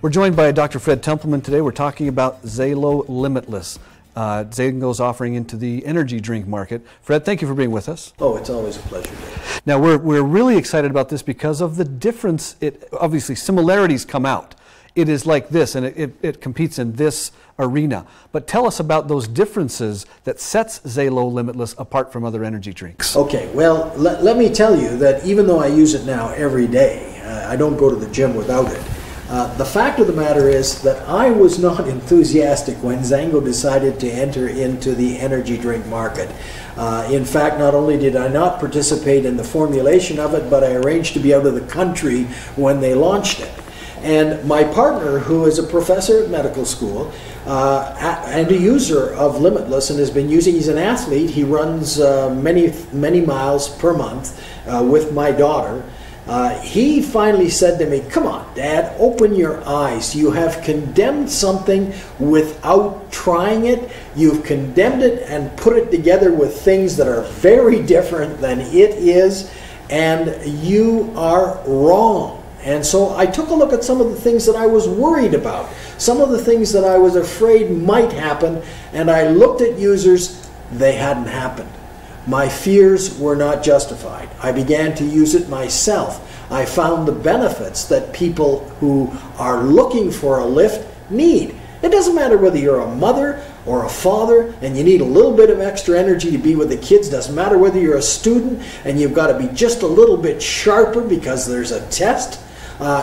We're joined by Dr. Fred Templeman today. We're talking about XALO Limitless. Xango's offering into the energy drink market. Fred, thank you for being with us. Oh, it's always a pleasure, Dave. Now, we're really excited about this because of the difference. Obviously, similarities come out. It is like this, and it competes in this arena. But tell us about those differences that sets XALO Limitless apart from other energy drinks. Okay, well, let me tell you that even though I use it now every day, I don't go to the gym without it. The fact of the matter is that I was not enthusiastic when Xango decided to enter into the energy drink market. In fact, not only did I not participate in the formulation of it, but I arranged to be out of the country when they launched it. And my partner, who is a professor at medical school and a user of Limitless and has been using, he's an athlete, he runs many miles per month with my daughter. He finally said to me, "Come on, Dad, open your eyes. You have condemned something without trying it. You've condemned it and put it together with things that are very different than it is, and you are wrong." And so I took a look at some of the things that I was worried about, some of the things that I was afraid might happen, and I looked at users. They hadn't happened. My fears were not justified. I began to use it myself. I found the benefits that people who are looking for a lift need. It doesn't matter whether you're a mother or a father and you need a little bit of extra energy to be with the kids. Doesn't matter whether you're a student and you've got to be just a little bit sharper because there's a test.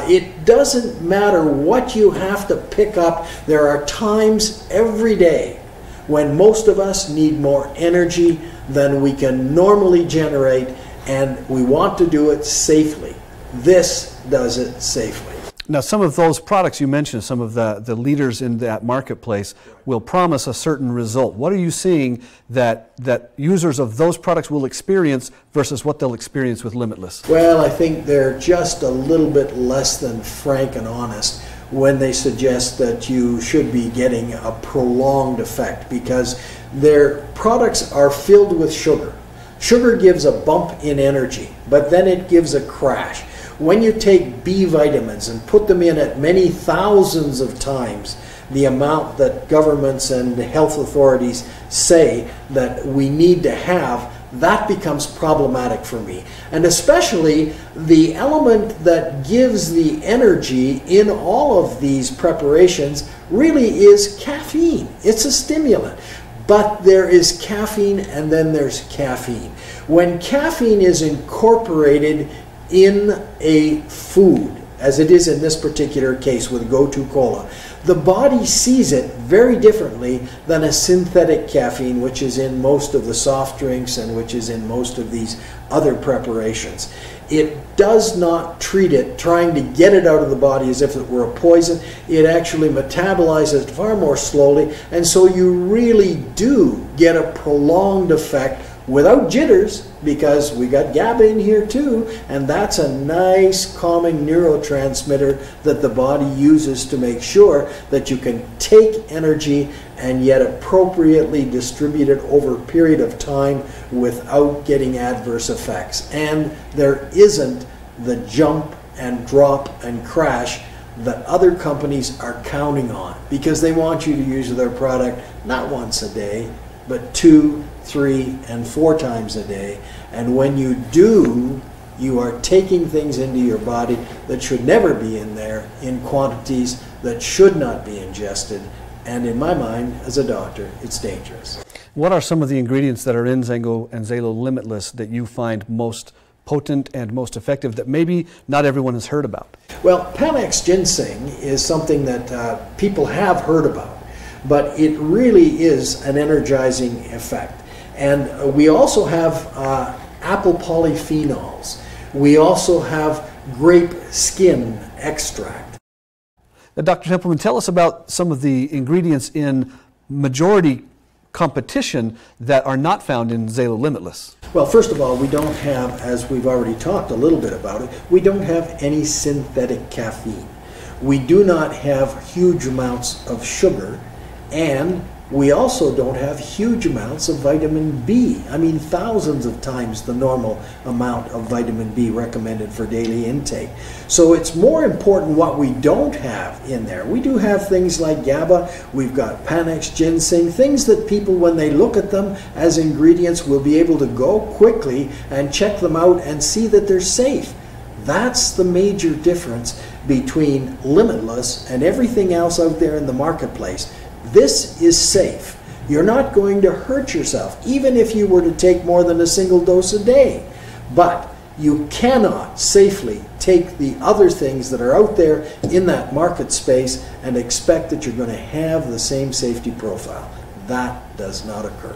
It doesn't matter what you have to pick up. There are times every day when most of us need more energy than we can normally generate, and we want to do it safely. This does it safely. Now, some of those products you mentioned, some of the leaders in that marketplace will promise a certain result. What are you seeing that users of those products will experience versus what they'll experience with Limitless? Well, I think they're just a little bit less than frank and honest when they suggest that you should be getting a prolonged effect, because their products are filled with sugar. Sugar gives a bump in energy, but then it gives a crash. When you take B vitamins and put them in at many thousands of times the amount that governments and health authorities say that we need to have, that becomes problematic for me. And especially the element that gives the energy in all of these preparations really is caffeine. It's a stimulant. But there is caffeine and then there's caffeine. When caffeine is incorporated in a food, as it is in this particular case with Go-To Cola, the body sees it very differently than a synthetic caffeine, which is in most of the soft drinks and which is in most of these other preparations. It does not treat it, trying to get it out of the body as if it were a poison. It actually metabolizes it far more slowly, and so you really do get a prolonged effect without jitters, because we got GABA in here too, and that's a nice calming neurotransmitter that the body uses to make sure that you can take energy and yet appropriately distribute it over a period of time without getting adverse effects. And there isn't the jump and drop and crash that other companies are counting on, because they want you to use their product not once a day, but 2, 3, and 4 times a day. And when you do, you are taking things into your body that should never be in there in quantities that should not be ingested. And in my mind, as a doctor, it's dangerous. What are some of the ingredients that are in Xango and XALO Limitless that you find most potent and most effective that maybe not everyone has heard about? Well, Panax ginseng is something that people have heard about, but it really is an energizing effect. And we also have apple polyphenols. We also have grape skin extract. Now, Dr. Templeman, tell us about some of the ingredients in majority competition that are not found in XALO Limitless. Well, first of all, we don't have, as we've already talked a little bit about it, we don't have any synthetic caffeine. We do not have huge amounts of sugar, and we also don't have huge amounts of vitamin B. I mean, thousands of times the normal amount of vitamin B recommended for daily intake. So it's more important what we don't have in there. We do have things like GABA, we've got Panax, ginseng, things that people, when they look at them as ingredients, will be able to go quickly and check them out and see that they're safe. That's the major difference between Limitless and everything else out there in the marketplace. This is safe. You're not going to hurt yourself, even if you were to take more than a single dose a day. But you cannot safely take the other things that are out there in that market space and expect that you're going to have the same safety profile. That does not occur.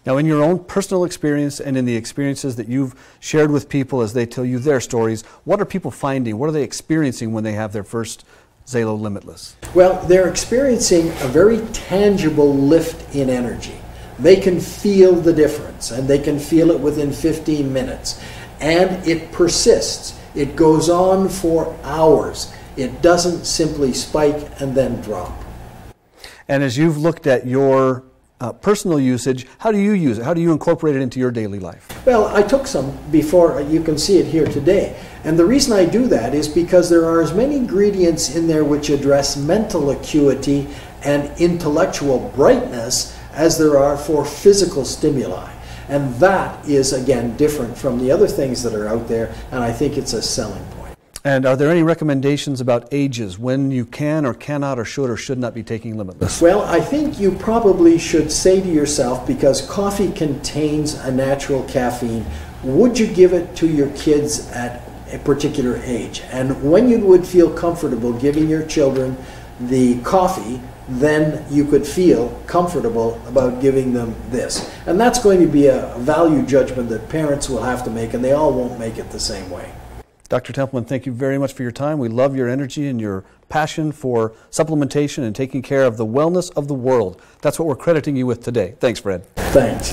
Now, in your own personal experience and in the experiences that you've shared with people as they tell you their stories, what are people finding? What are they experiencing when they have their first XALO Limitless? Well, they're experiencing a very tangible lift in energy. They can feel the difference, and they can feel it within 15 minutes. And it persists. It goes on for hours. It doesn't simply spike and then drop. And as you've looked at your personal usage, how do you use it? How do you incorporate it into your daily life? Well, I took some before. You can see it here today. And the reason I do that is because there are as many ingredients in there which address mental acuity and intellectual brightness as there are for physical stimuli. And that is, again, different from the other things that are out there, and I think it's a selling point. And are there any recommendations about ages, when you can or cannot or should not be taking Limitless? Well, I think you probably should say to yourself, because coffee contains a natural caffeine, would you give it to your kids at a particular age? And when you would feel comfortable giving your children the coffee, then you could feel comfortable about giving them this. And that's going to be a value judgment that parents will have to make, and they all won't make it the same way. Dr. Templeman, thank you very much for your time. We love your energy and your passion for supplementation and taking care of the wellness of the world. That's what we're crediting you with today. Thanks, Fred. Thanks.